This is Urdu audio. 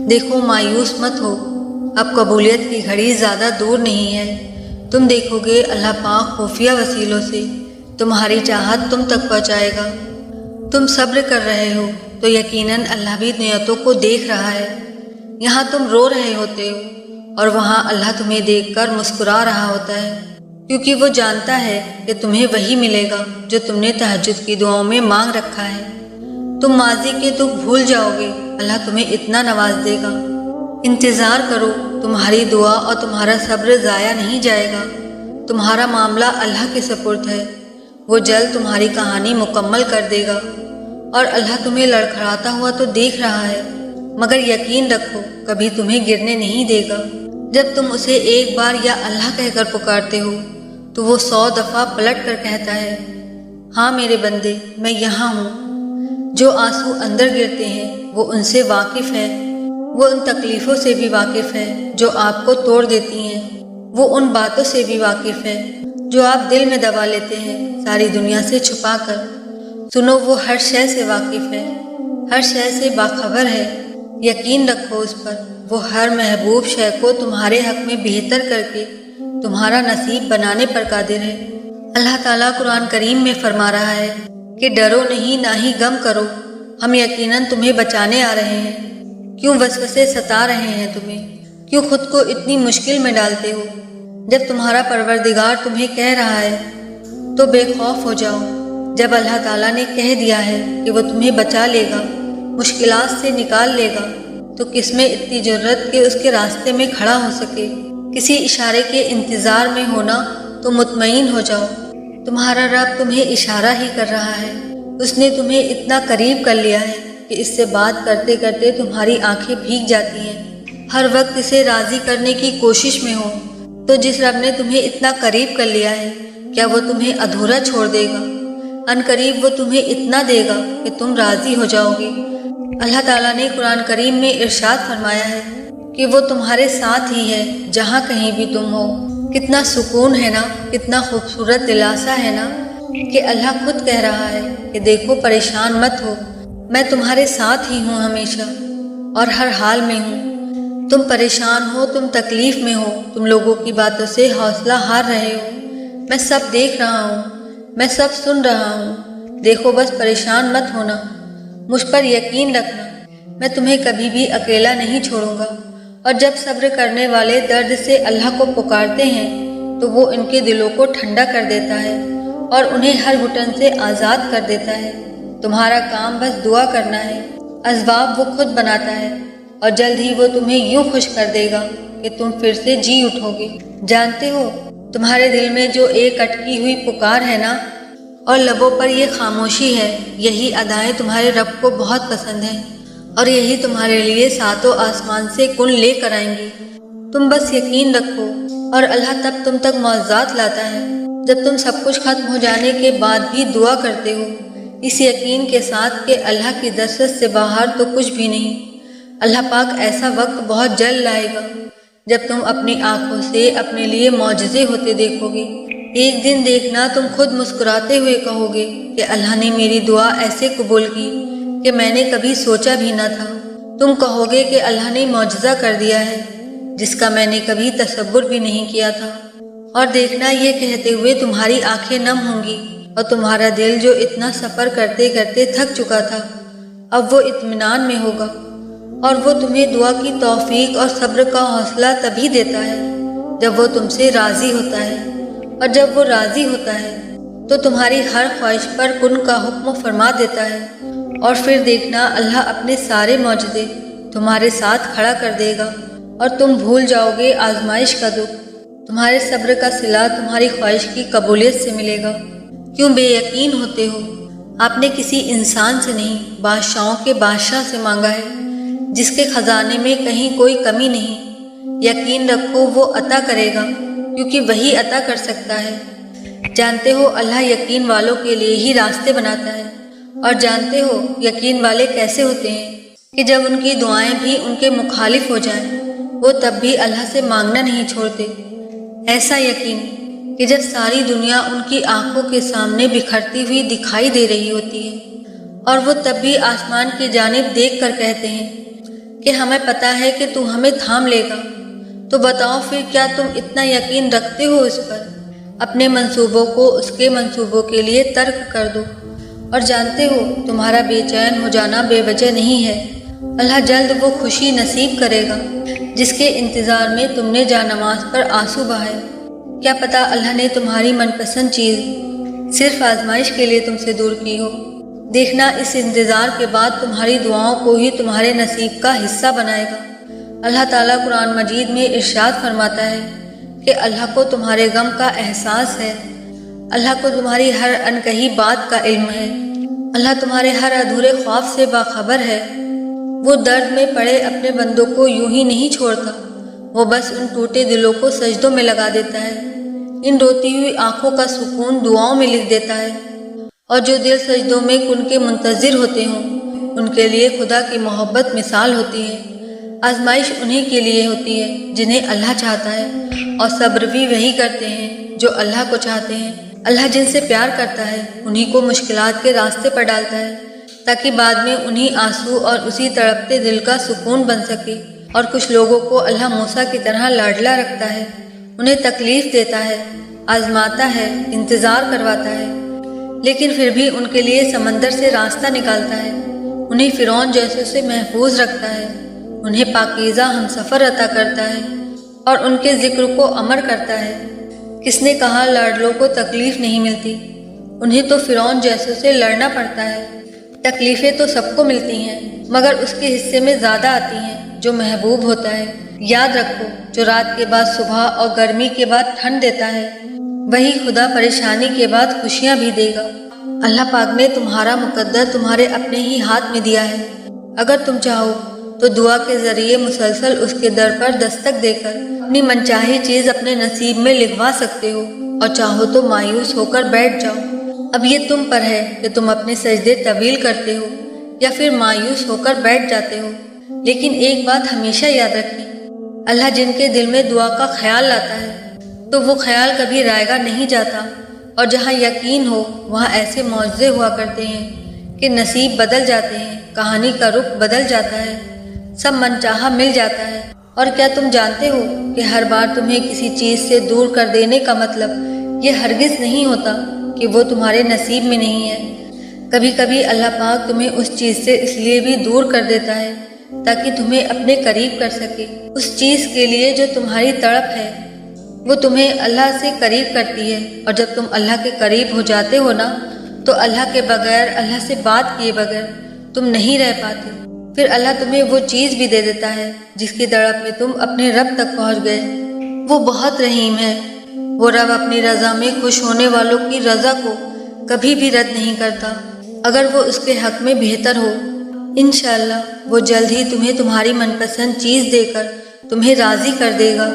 دیکھو مایوس مت ہو، اب قبولیت کی گھڑی زیادہ دور نہیں ہے۔ تم دیکھو گے اللہ پاک خفیہ وسیلوں سے تمہاری چاہت تم تک پہنچائے گا۔ تم صبر کر رہے ہو تو یقیناً اللہ بھی نیتوں کو دیکھ رہا ہے۔ یہاں تم رو رہے ہوتے ہو اور وہاں اللہ تمہیں دیکھ کر مسکرا رہا ہوتا ہے، کیونکہ وہ جانتا ہے کہ تمہیں وہی ملے گا جو تم نے تہجد کی دعاؤں میں مانگ رکھا ہے۔ تم ماضی کے دکھ بھول جاؤ گے، اللہ تمہیں اتنا نواز دے گا۔ انتظار کرو، تمہاری دعا اور تمہارا صبر ضائع نہیں جائے گا۔ تمہارا معاملہ اللہ کے سپرد ہے، وہ جلد تمہاری کہانی مکمل کر دے گا۔ اور اللہ تمہیں لڑکھڑاتا ہوا تو دیکھ رہا ہے، مگر یقین رکھو کبھی تمہیں گرنے نہیں دے گا۔ جب تم اسے ایک بار یا اللہ کہہ کر پکارتے ہو تو وہ 100 دفعہ پلٹ کر کہتا ہے، ہاں میرے بندے میں یہاں ہوں۔ جو آنسو اندر گرتے ہیں وہ ان سے واقف ہے، وہ ان تکلیفوں سے بھی واقف ہے جو آپ کو توڑ دیتی ہیں، وہ ان باتوں سے بھی واقف ہے جو آپ دل میں دبا لیتے ہیں ساری دنیا سے چھپا کر۔ سنو وہ ہر شے سے واقف ہے، ہر شے سے باخبر ہے، یقین رکھو اس پر۔ وہ ہر محبوب شے کو تمہارے حق میں بہتر کر کے تمہارا نصیب بنانے پر قادر ہے۔ اللہ تعالیٰ قرآن کریم میں فرما رہا ہے کہ ڈرو نہیں نہ ہی غم کرو، ہم یقیناً تمہیں بچانے آ رہے ہیں۔ کیوں وسوسے ستا رہے ہیں تمہیں؟ کیوں خود کو اتنی مشکل میں ڈالتے ہو؟ جب تمہارا پروردگار تمہیں کہہ رہا ہے تو بے خوف ہو جاؤ۔ جب اللہ تعالیٰ نے کہہ دیا ہے کہ وہ تمہیں بچا لے گا، مشکلات سے نکال لے گا، تو کس میں اتنی جرت کہ اس کے راستے میں کھڑا ہو سکے؟ کسی اشارے کے انتظار میں ہونا تو مطمئن ہو جاؤ، تمہارا رب تمہیں اشارہ ہی کر رہا ہے۔ اس نے تمہیں اتنا قریب کر لیا ہے کہ اس سے بات کرتے کرتے تمہاری آنکھیں بھیگ جاتی ہیں۔ ہر وقت اسے راضی کرنے کی کوشش میں ہو، تو جس رب نے تمہیں اتنا قریب کر لیا ہے کیا وہ تمہیں ادھورا چھوڑ دے گا؟ ان قریب وہ تمہیں اتنا دے گا کہ تم راضی ہو جاؤ گے۔ اللہ تعالیٰ نے قرآن کریم میں ارشاد فرمایا ہے کہ وہ تمہارے ساتھ ہی ہے جہاں کہیں بھی تم ہو۔ کتنا سکون ہے نا، کتنا خوبصورت دلاسا ہے نا کہ اللہ خود کہہ رہا ہے کہ دیکھو پریشان مت ہو، میں تمہارے ساتھ ہی ہوں ہمیشہ اور ہر حال میں ہوں۔ تم پریشان ہو، تم تکلیف میں ہو، تم لوگوں کی باتوں سے حوصلہ ہار رہے ہو، میں سب دیکھ رہا ہوں، میں سب سن رہا ہوں۔ دیکھو بس پریشان مت ہونا، مجھ پر یقین رکھنا، میں تمہیں کبھی بھی اکیلا نہیں چھوڑوں گا۔ اور جب صبر کرنے والے درد سے اللہ کو پکارتے ہیں تو وہ ان کے دلوں کو ٹھنڈا کر دیتا ہے اور انہیں ہر گھٹن سے آزاد کر دیتا ہے۔ تمہارا کام بس دعا کرنا ہے، اسباب وہ خود بناتا ہے اور جلد ہی وہ تمہیں یوں خوش کر دے گا کہ تم پھر سے جی اٹھو گے۔ جانتے ہو تمہارے دل میں جو ایک اٹکی ہوئی پکار ہے نا اور لبوں پر یہ خاموشی ہے، یہی ادائیں تمہارے رب کو بہت پسند ہیں اور یہی تمہارے لیے ساتوں آسمان سے کن لے کر آئیں گی۔ تم بس یقین رکھو اور اللہ تب تم تک معجزات لاتا ہے جب تم سب کچھ ختم ہو جانے کے بعد بھی دعا کرتے ہو، اس یقین کے ساتھ کہ اللہ کی دسترس سے باہر تو کچھ بھی نہیں۔ اللہ پاک ایسا وقت بہت جلد لائے گا جب تم اپنی آنکھوں سے اپنے لیے معجزے ہوتے دیکھو گے۔ ایک دن دیکھنا تم خود مسکراتے ہوئے کہو گے کہ اللہ نے میری دعا ایسے قبول کی کہ میں نے کبھی سوچا بھی نہ تھا۔ تم کہو گے کہ اللہ نے معجزہ کر دیا ہے جس کا میں نے کبھی تصور بھی نہیں کیا تھا۔ اور دیکھنا یہ کہتے ہوئے تمہاری آنکھیں نم ہوں گی اور تمہارا دل جو اتنا سفر کرتے کرتے تھک چکا تھا اب وہ اطمینان میں ہوگا۔ اور وہ تمہیں دعا کی توفیق اور صبر کا حوصلہ تبھی دیتا ہے جب وہ تم سے راضی ہوتا ہے، اور جب وہ راضی ہوتا ہے تو تمہاری ہر خواہش پر کن کا حکم فرما دیتا ہے۔ اور پھر دیکھنا اللہ اپنے سارے معجزے تمہارے ساتھ کھڑا کر دے گا اور تم بھول جاؤ گے آزمائش کا دکھ۔ تمہارے صبر کا صلہ تمہاری خواہش کی قبولیت سے ملے گا۔ کیوں بے یقین ہوتے ہو؟ آپ نے کسی انسان سے نہیں، بادشاہوں کے بادشاہ سے مانگا ہے جس کے خزانے میں کہیں کوئی کمی نہیں۔ یقین رکھو وہ عطا کرے گا کیونکہ وہی عطا کر سکتا ہے۔ جانتے ہو اللہ یقین والوں کے لیے ہی راستے بناتا ہے۔ اور جانتے ہو یقین والے کیسے ہوتے ہیں کہ جب ان کی دعائیں بھی ان کے مخالف ہو جائیں وہ تب بھی اللہ سے مانگنا نہیں چھوڑتے۔ ایسا یقین کہ جب ساری دنیا ان کی آنکھوں کے سامنے بکھرتی ہوئی دکھائی دے رہی ہوتی ہے اور وہ تب بھی آسمان کی جانب دیکھ کر کہتے ہیں کہ ہمیں پتہ ہے کہ تو ہمیں تھام لے گا۔ تو بتاؤ پھر کیا تم اتنا یقین رکھتے ہو اس پر؟ اپنے منصوبوں کو اس کے منصوبوں کے لیے ترک کر دو، اور جانتے ہو تمہارا بے چین ہو جانا بے وجہ نہیں ہے۔ اللہ جلد وہ خوشی نصیب کرے گا جس کے انتظار میں تم نے جانماز پر آنسو بہائے۔ کیا پتہ اللہ نے تمہاری من پسند چیز صرف آزمائش کے لیے تم سے دور کی ہو۔ دیکھنا اس انتظار کے بعد تمہاری دعاؤں کو ہی تمہارے نصیب کا حصہ بنائے گا۔ اللہ تعالیٰ قرآن مجید میں ارشاد فرماتا ہے کہ اللہ کو تمہارے غم کا احساس ہے، اللہ کو تمہاری ہر انکہی بات کا علم ہے، اللہ تمہارے ہر ادھورے خواب سے باخبر ہے۔ وہ درد میں پڑے اپنے بندوں کو یوں ہی نہیں چھوڑتا، وہ بس ان ٹوٹے دلوں کو سجدوں میں لگا دیتا ہے، ان روتی ہوئی آنکھوں کا سکون دعاؤں میں لکھ دیتا ہے، اور جو دل سجدوں میں ان کے منتظر ہوتے ہوں ان کے لیے خدا کی محبت مثال ہوتی ہے۔ آزمائش انہی کے لیے ہوتی ہے جنہیں اللہ چاہتا ہے، اور صبر بھی وہی کرتے ہیں جو اللہ کو چاہتے ہیں۔ اللہ جن سے پیار کرتا ہے انہی کو مشکلات کے راستے پر ڈالتا ہے تاکہ بعد میں انہی آنسو اور اسی تڑپتے دل کا سکون بن سکے۔ اور کچھ لوگوں کو اللہ موسیٰ کی طرح لاڈلا رکھتا ہے، انہیں تکلیف دیتا ہے، آزماتا ہے، انتظار کرواتا ہے، لیکن پھر بھی ان کے لیے سمندر سے راستہ نکالتا ہے، انہیں فرعون جیسے سے محفوظ رکھتا ہے، انہیں پاکیزہ ہم سفر عطا کرتا ہے اور ان کے ذکر کو امر کرتا ہے۔ کس نے کہا لاڈلوں کو تکلیف نہیں ملتی؟ انہیں تو فرعون جیسے سے لڑنا پڑتا ہے۔ تکلیفیں تو سب کو ملتی ہیں مگر اس کے حصے میں زیادہ آتی ہیں جو محبوب ہوتا ہے۔ یاد رکھو جو رات کے بعد صبح اور گرمی کے بعد ٹھنڈ دیتا ہے وہی خدا پریشانی کے بعد خوشیاں بھی دے گا۔ اللہ پاک نے تمہارا مقدر تمہارے اپنے ہی ہاتھ میں دیا ہے۔ اگر تم چاہو تو دعا کے ذریعے مسلسل اس کے در پر دستک دے کر اپنی منچاہی چیز اپنے نصیب میں لکھوا سکتے ہو، اور چاہو تو مایوس ہو کر بیٹھ جاؤ۔ اب یہ تم پر ہے کہ تم اپنے سجدے طویل کرتے ہو یا پھر مایوس ہو کر بیٹھ جاتے ہو، لیکن ایک بات ہمیشہ یاد رکھیں، اللہ جن کے دل میں دعا کا خیال لاتا ہے تو وہ خیال کبھی رائگاں نہیں جاتا، اور جہاں یقین ہو وہاں ایسے معجزے ہوا کرتے ہیں کہ نصیب بدل جاتے ہیں، کہانی کا رخ بدل جاتا ہے، سب منچاہا مل جاتا ہے۔ اور کیا تم جانتے ہو کہ ہر بار تمہیں کسی چیز سے دور کر دینے کا مطلب یہ ہرگز نہیں ہوتا کہ وہ تمہارے نصیب میں نہیں ہے۔ کبھی کبھی اللہ پاک تمہیں اس چیز سے اس لیے بھی دور کر دیتا ہے تاکہ تمہیں اپنے قریب کر سکے۔ اس چیز کے لیے جو تمہاری تڑپ ہے وہ تمہیں اللہ سے قریب کرتی ہے، اور جب تم اللہ کے قریب ہو جاتے ہو نا تو اللہ کے بغیر، اللہ سے بات کیے بغیر تم نہیں رہ پاتے۔ پھر اللہ تمہیں وہ چیز بھی دے دیتا ہے جس کی تڑپ میں تم اپنے رب تک پہنچ گئے۔ وہ بہت رحیم ہے، وہ رب اپنی رضا میں خوش ہونے والوں کی رضا کو کبھی بھی رد نہیں کرتا اگر وہ اس کے حق میں بہتر ہو۔ انشاءاللہ وہ جلد ہی تمہیں تمہاری من پسند چیز دے کر تمہیں راضی کر دے گا۔